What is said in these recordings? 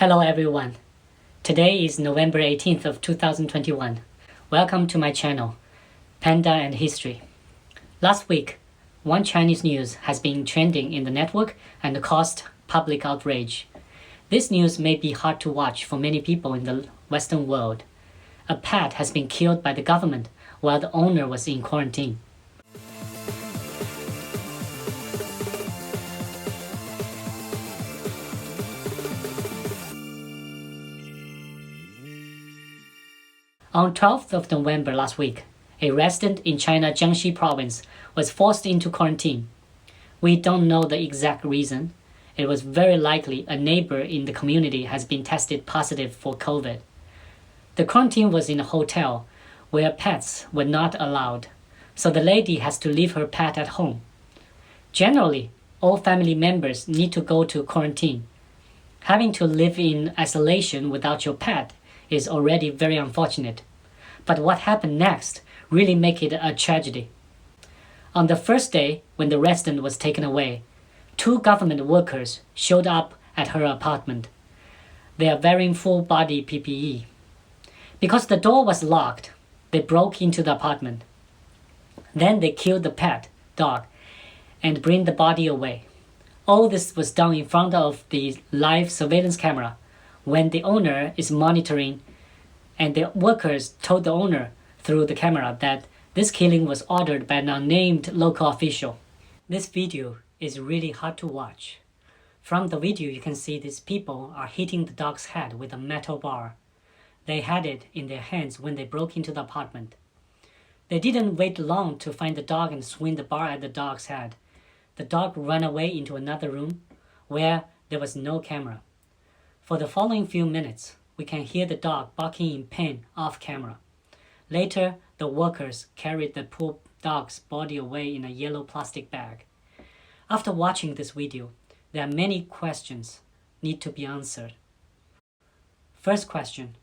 Hello everyone. Today is November 18th of 2021. Welcome to my channel, Panda and History. Last week, one Chinese news has been trending in the network and caused public outrage. This news may be hard to watch for many people in the Western world. A pet has been killed by the government while the owner was in quarantine. On 12th of November last week, a resident in China Jiangxi province was forced into quarantine. We don't know the exact reason. It was very likely a neighbor in the community has been tested positive for COVID. The quarantine was in a hotel where pets were not allowed, so the lady has to leave her pet at home. Generally, all family members need to go to quarantine. Having to live in isolation without your pet is already very unfortunate. But what happened next really make it a tragedy. On the first day, when the resident was taken away, two government workers showed up at her apartment. They are wearing full-body PPE. Because the door was locked, they broke into the apartment. Then they killed the pet dog and bring the body away. All this was done in front of the live surveillance camera when the owner is monitoring, and the workers told the owner through the camera that this killing was ordered by an unnamed local official. This video is really hard to watch. From the video you can see these people are hitting the dog's head with a metal bar. They had it in their hands when they broke into the apartment. They didn't wait long to find the dog and swing the bar at the dog's head. The dog ran away into another room where there was no camera. For the following few minutes, we can hear the dog barking in pain off camera. Later, the workers carried the poor dog's body away in a yellow plastic bag. After watching this video, there are many questions need to be answered. First question: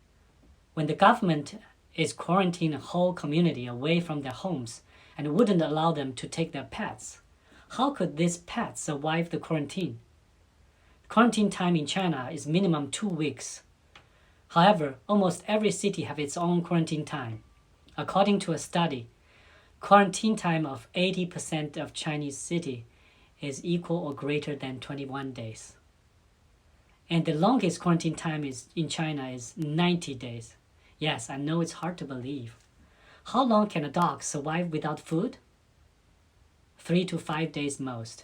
when the government is quarantining a whole community away from their homes and wouldn't allow them to take their pets, how could these pets survive the quarantine? Quarantine time in China is minimum 2 weeks. However, almost every city have its own quarantine time. According to a study, quarantine time of 80% of Chinese city is equal or greater than 21 days. And the longest quarantine time in China is 90 days. Yes, I know it's hard to believe. How long can a dog survive without food? 3 to 5 days most.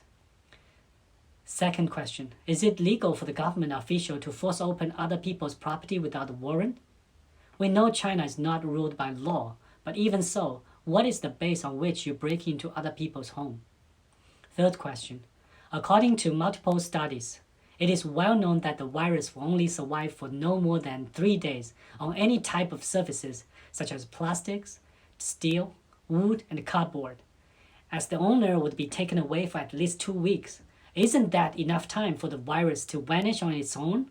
Second question: is it legal for the government official to force open other people's property without a warrant? We know China is not ruled by law, but even so, what is the base on which you break into other people's home? Third question: according to multiple studies, it is well known that the virus will only survive for no more than 3 days on any type of surfaces such as plastics, steel, wood, and cardboard. As the owner would be taken away for at least 2 weeks, isn't that enough time for the virus to vanish on its own?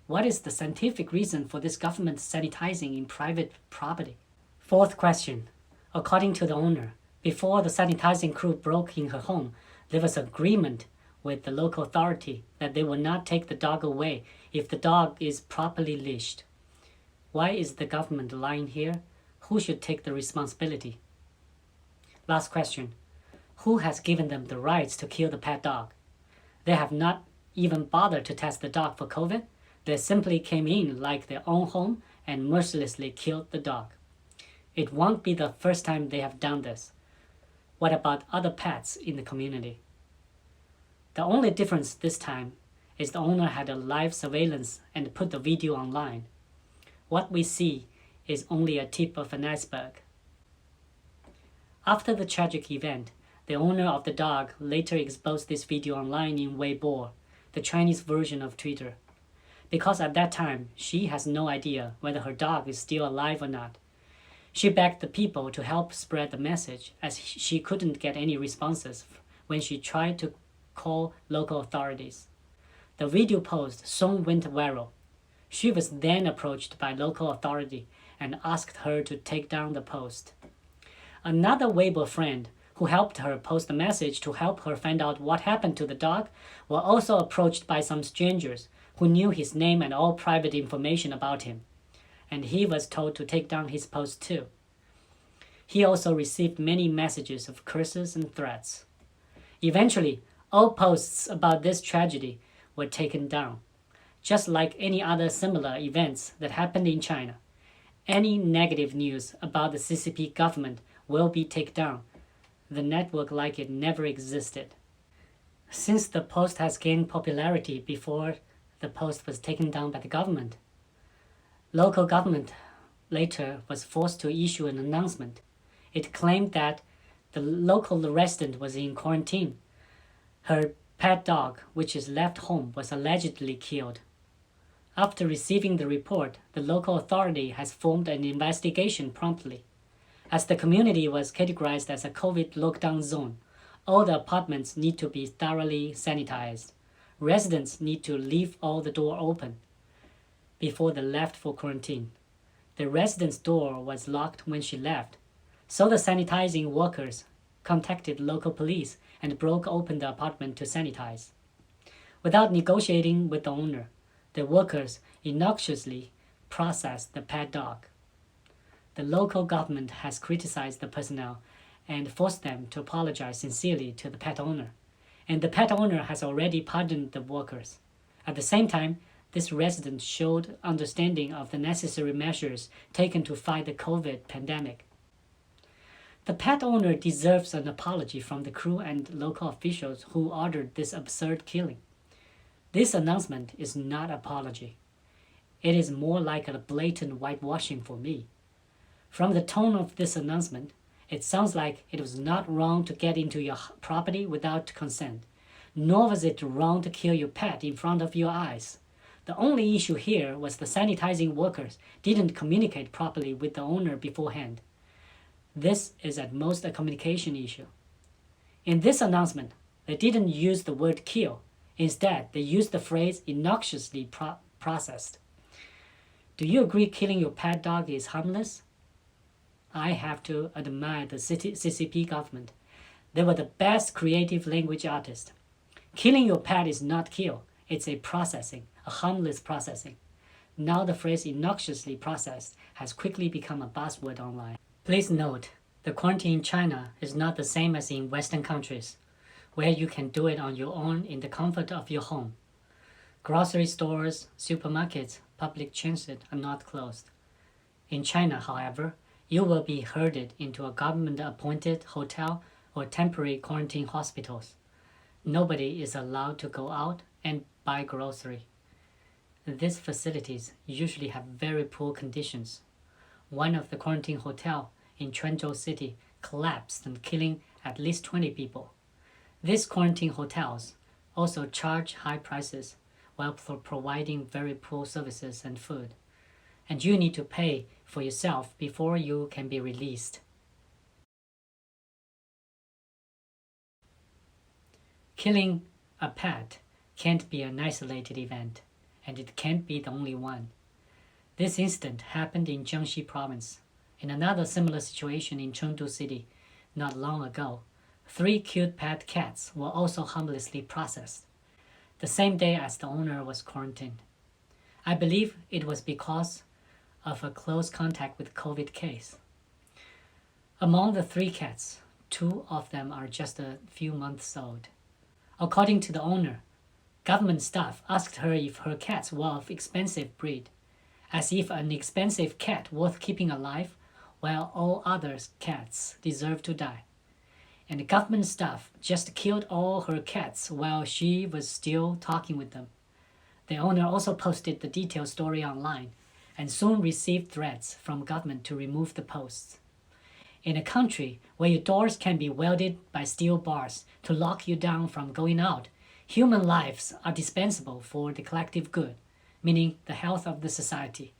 What is the scientific reason for this government sanitizing in private property? Fourth question: according to the owner, before the sanitizing crew broke in her home, there was agreement with the local authority that they will not take the dog away if the dog is properly leashed. Why is the government lying here? Who should take the responsibility? Last question: who has given them the rights to kill the pet dog? They have not even bothered to test the dog for COVID. They simply came in like their own home and mercilessly killed the dog. It won't be the first time they have done this. What about other pets in the community? The only difference this time is the owner had a live surveillance and put the video online. What we see is only a tip of an iceberg. After the tragic event, the owner of the dog later exposed this video online in Weibo, the Chinese version of Twitter, because at that time she has no idea whether her dog is still alive or not. She begged the people to help spread the message as she couldn't get any responses when she tried to call local authorities. The video post soon went viral. She was then approached by local authority and asked her to take down the post. Another Weibo friend who helped her post a message to help her find out what happened to the dog were also approached by some strangers who knew his name and all private information about him, and he was told to take down his post too. He also received many messages of curses and threats. Eventually, all posts about this tragedy were taken down. Just like any other similar events that happened in China, any negative news about the CCP government will be taken down. The network like it never existed. Since the post has gained popularity before the post was taken down by the government, local government later was forced to issue an announcement. It claimed that the local resident was in quarantine. Her pet dog, which is left home, was allegedly killed. After receiving the report, the local authority has formed an investigation promptly. As the community was categorized as a COVID lockdown zone, all the apartments need to be thoroughly sanitized. Residents need to leave all the door open before they left for quarantine. The resident's door was locked when she left, so the sanitizing workers contacted local police and broke open the apartment to sanitize. Without negotiating with the owner, the workers innocuously processed the pet dog. The local government has criticized the personnel and forced them to apologize sincerely to the pet owner, and the pet owner has already pardoned the workers. At the same time, this resident showed understanding of the necessary measures taken to fight the COVID pandemic. The pet owner deserves an apology from the crew and local officials who ordered this absurd killing. This announcement is not an apology. It is more like a blatant whitewashing for me. From the tone of this announcement, it sounds like it was not wrong to get into your property without consent, nor was it wrong to kill your pet in front of your eyes. The only issue here was the sanitizing workers didn't communicate properly with the owner beforehand. This is at most a communication issue. In this announcement, they didn't use the word kill. Instead, they used the phrase innocuously processed. Do you agree killing your pet dog is harmless? I have to admire the CCP government. They were the best creative language artists. Killing your pet is not kill. It's a processing, a harmless processing. Now the phrase innocuously processed has quickly become a buzzword online. Please note, the quarantine in China is not the same as in Western countries, where you can do it on your own in the comfort of your home. Grocery stores, supermarkets, public transit are not closed. In China, however, you will be herded into a government-appointed hotel or temporary quarantine hospitals. Nobody is allowed to go out and buy grocery. These facilities usually have very poor conditions. One of the quarantine hotels in Quanzhou City collapsed and killing at least 20 people. These quarantine hotels also charge high prices while providing very poor services and food, and you need to pay for yourself before you can be released. Killing a pet can't be an isolated event, and it can't be the only one. This incident happened in Jiangxi province. In another similar situation in Chengdu City not long ago, 3 cute pet cats were also harmlessly processed, the same day as the owner was quarantined. I believe it was because of a close contact with COVID case. Among the 3 cats, 2 of them are just a few months old. According to the owner, government staff asked her if her cats were of expensive breed, as if an expensive cat worth keeping alive, while all other cats deserve to die. And the government staff just killed all her cats while she was still talking with them. The owner also posted the detailed story online and soon received threats from government to remove the posts. In a country where your doors can be welded by steel bars to lock you down from going out, human lives are dispensable for the collective good, meaning the health of the society.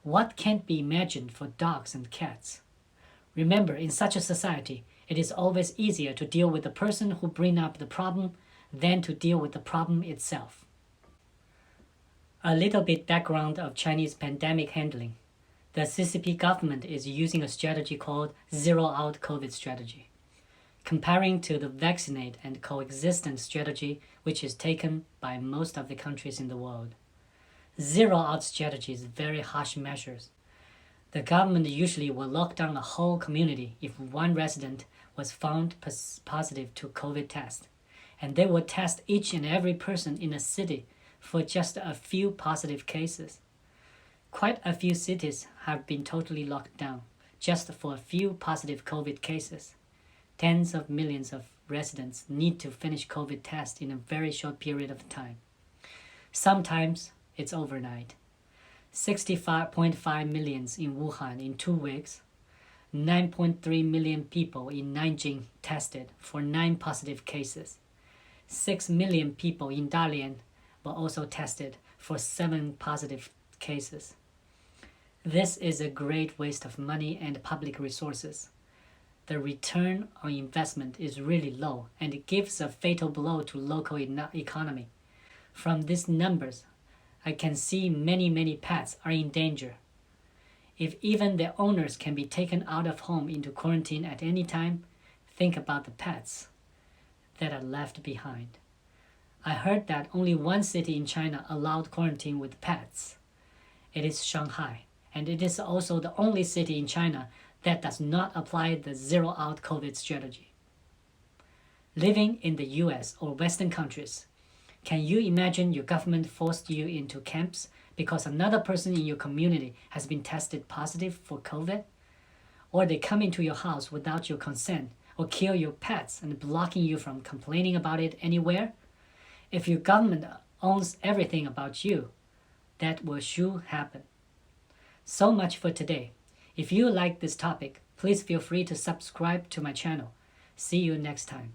What can't be imagined for dogs and cats? Remember, in such a society, it is always easier to deal with the person who brings up the problem than to deal with the problem itself. A little bit background of Chinese pandemic handling. The CCP government is using a strategy called zero-out COVID strategy, comparing to the vaccinate and coexistence strategy which is taken by most of the countries in the world. Zero-out strategy is very harsh measures. The government usually will lock down a whole community if one resident was found positive to COVID test, and they will test each and every person in a city for just a few positive cases. Quite a few cities have been totally locked down just for a few positive COVID cases. Tens of millions of residents need to finish COVID tests in a very short period of time. Sometimes it's overnight. 65.5 million in Wuhan in 2 weeks. 9.3 million people in Nanjing tested for 9 positive cases. 6 million people in Dalian were also tested for 7 positive cases. This is a great waste of money and public resources. The return on investment is really low, and it gives a fatal blow to local economy. From these numbers, I can see many pets are in danger. If even their owners can be taken out of home into quarantine at any time, think about the pets that are left behind. I heard that only one city in China allowed quarantine with pets. It is Shanghai, and it is also the only city in China that does not apply the zero-out COVID strategy. Living in the US or Western countries, can you imagine your government forced you into camps because another person in your community has been tested positive for COVID? Or they come into your house without your consent, or kill your pets and blocking you from complaining about it anywhere? If your government owns everything about you, that will sure happen. So much for today. If you like this topic, please feel free to subscribe to my channel. See you next time.